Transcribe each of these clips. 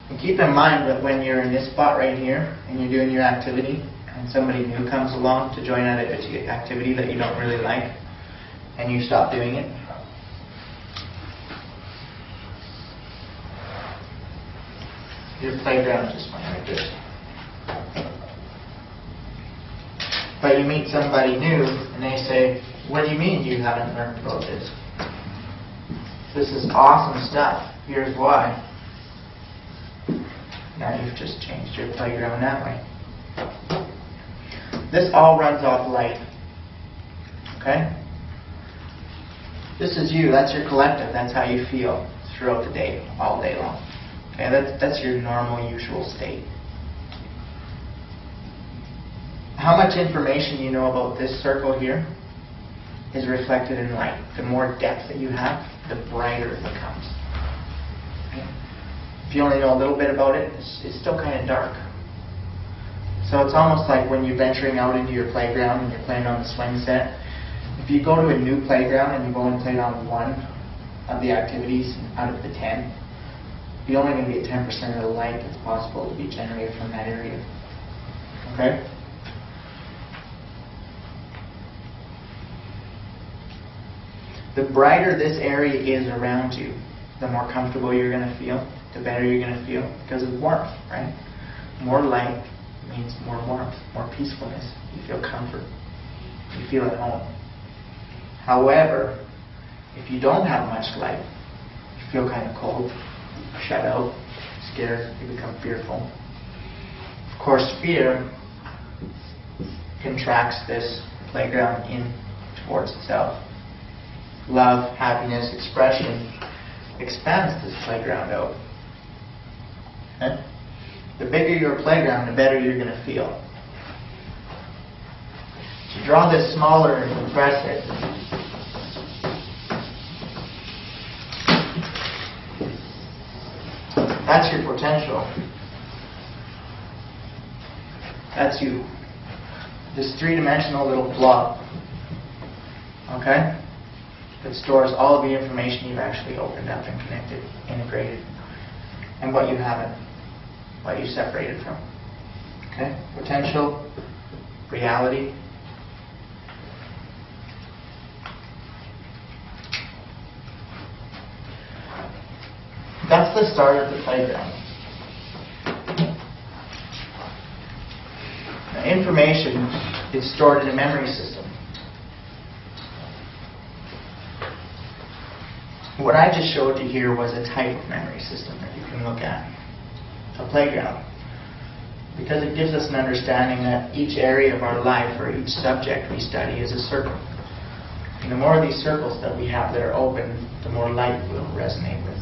And keep in mind that when you're in this spot right here and you're doing your activity and somebody new comes along to join an activity that you don't really like and you stop doing it, your playground just went like this. But you meet somebody new and they say, what do you mean you haven't learned about this? This is awesome stuff. Here's why. Now you've just changed your playground that way. This all runs off light. Okay? This is you. That's your collective. That's how you feel throughout the day, all day long. Okay? That's your normal, usual state. How much information you know about this circle here is reflected in light. The more depth that you have, the brighter it becomes. Okay? If you only know a little bit about it, it's still kind of dark. So it's almost like when you're venturing out into your playground and you're playing on the swing set. If you go to a new playground and you go and play on one of the activities out of the 10, you're only going to get 10% of the light that's possible to be generated from that area. Okay? The brighter this area is around you, the more comfortable you're going to feel, the better you're going to feel, because of warmth, right? More light means more warmth, more peacefulness. You feel comfort. You feel at home. However, if you don't have much light, you feel kind of cold, shut out, scared, you become fearful. Of course, fear contracts this playground in towards itself. Love, happiness, expression expands this playground out. Okay? The bigger your playground, the better you're going to feel. So draw this smaller and compress it. That's your potential. That's you. This three-dimensional little blob. Okay? That stores all of the information you've actually opened up and connected, integrated, and what you haven't, what you separated from. Okay? Potential, reality. That's the start of the playground. Now, information is stored in a memory system. What I just showed you here was a type of memory system that you can look at. A playground. Because it gives us an understanding that each area of our life or each subject we study is a circle. And the more of these circles that we have that are open, the more light we'll resonate with.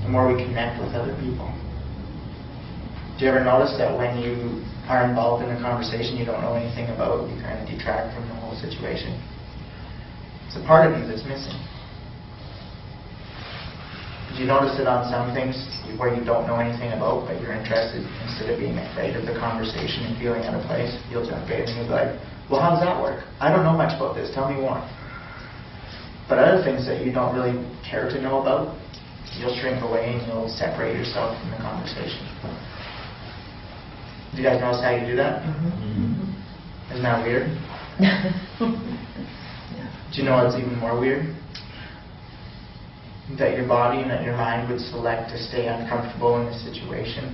The more we connect with other people. Do you ever notice that when you are involved in a conversation you don't know anything about, you kind of detract from the whole situation? It's a part of you that's missing. Did you notice it on some things where you don't know anything about, but you're interested? Instead of being afraid of the conversation and feeling out of place, you'll jump in and you'll be like, well, how does that work? I don't know much about this. Tell me more. But other things that you don't really care to know about, you'll shrink away and you'll separate yourself from the conversation. Do you guys notice how you do that? Mm-hmm. Isn't that weird? Yeah. Do you know what's even more weird? That your body and that your mind would select to stay uncomfortable in the situation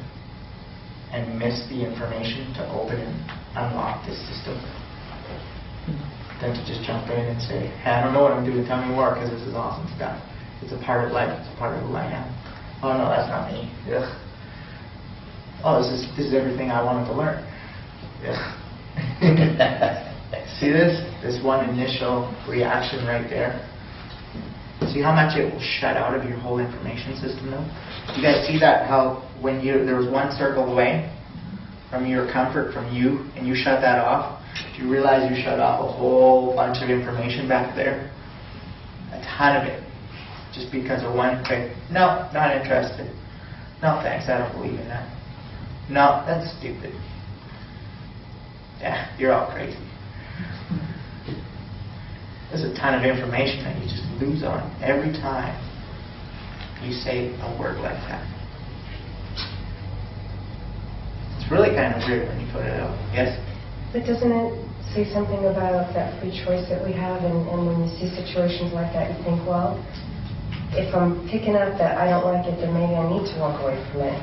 and miss the information to open and unlock this system, than to just jump in and say, hey, I don't know what I'm doing, tell me more, because this is awesome stuff. It's a part of life, it's a part of who I am. Oh no, that's not me. Ugh. Oh, this is everything I wanted to learn. See this? This one initial reaction right there? See how much it will shut out of your whole information system though? You guys see that, how when there was one circle away from your comfort, from you, and you shut that off, do you realize you shut off a whole bunch of information back there? A ton of it. Just because of one quick, no, not interested. No thanks, I don't believe in that. No, that's stupid. Yeah, you're all crazy. There's a ton of information that you just lose on every time you say a word like that. kind of weird when you put it out. Yes? But doesn't it say something about that free choice that we have, and when you see situations like that, you think, well, if I'm picking up that I don't like it, then maybe I need to walk away from it.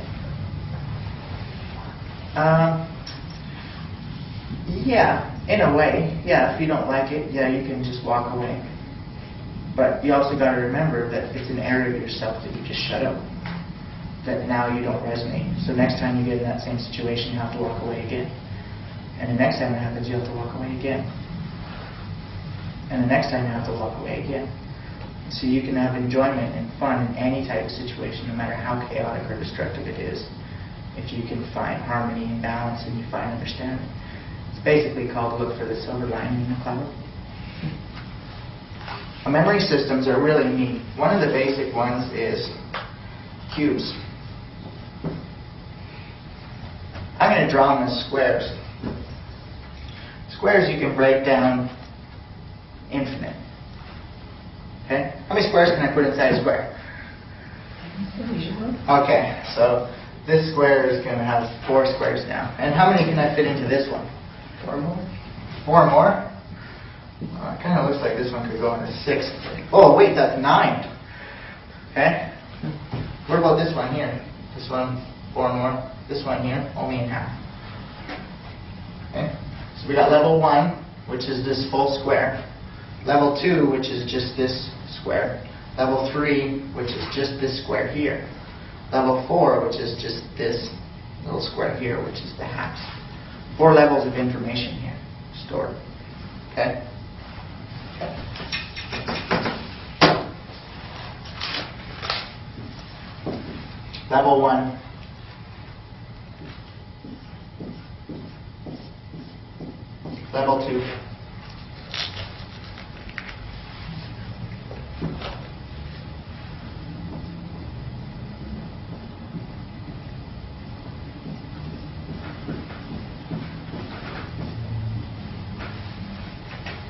Yeah, in a way. Yeah, if you don't like it, yeah, you can just walk away. But you also got to remember that it's an area of yourself that you just shut up, that now you don't resonate. So next time you get in that same situation, you have to walk away again. And the next time it happens, you have to walk away again. And the next time you have to walk away again. So you can have enjoyment and fun in any type of situation, no matter how chaotic or destructive it is, if you can find harmony and balance and you find understanding. It's basically called look for the silver lining in the cloud. Memory systems are really neat. One of the basic ones is cubes. I'm going to draw them as squares. Squares you can break down infinite. Okay? How many squares can I put inside a square? Okay, so this square is going to have 4 squares now. And how many can I fit into this one? 4 more? 4 more? It kind of looks like this one could go into 6. Oh, wait, that's 9. Okay? What about this one here? This one, 4 more. This one here, only in half. Okay? So we got level 1, which is this full square. Level 2, which is just this square. Level 3, which is just this square here. Level 4, which is just this little square here, which is the halves. 4 levels of information here stored. Okay? Level 1. Level 2.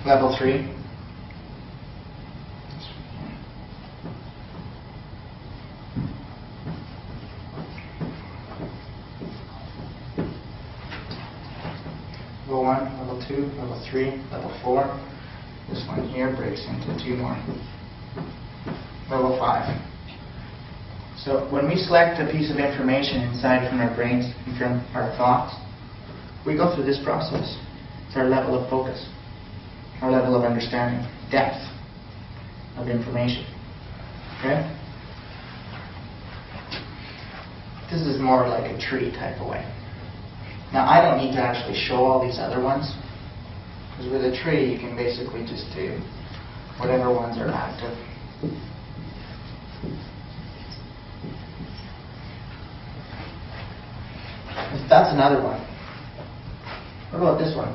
Level 3. Level 1, level 2, level 3, level 4. This one here breaks into 2 more. Level 5. So when we select a piece of information inside from our brains and from our thoughts, we go through this process. It's our level of focus, our level of understanding, depth of information. Okay? This is more like a tree type of way. Now, I don't need to actually show all these other ones, because with a tree you can basically just do whatever ones are active. That's another one. What about this one?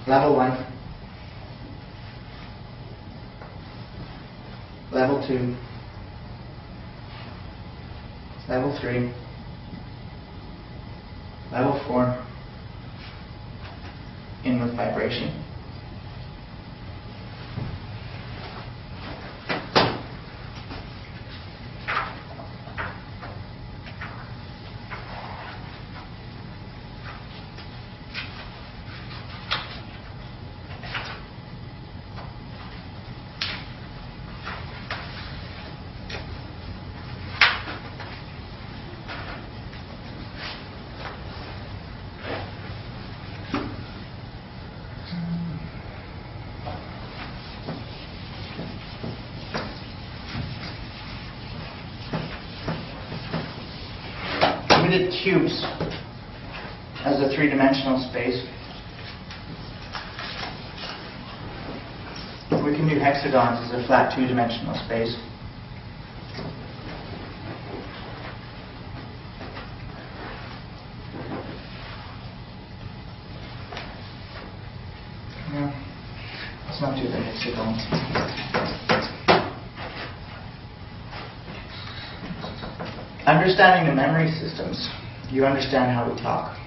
Level 1. Level 2. Level 3. Level 4. In with vibration. We did cubes as a 3-dimensional space. We can do hexagons as a flat 2-dimensional space. No, let's not do the hexagons. Understanding the memory systems, you understand how we talk.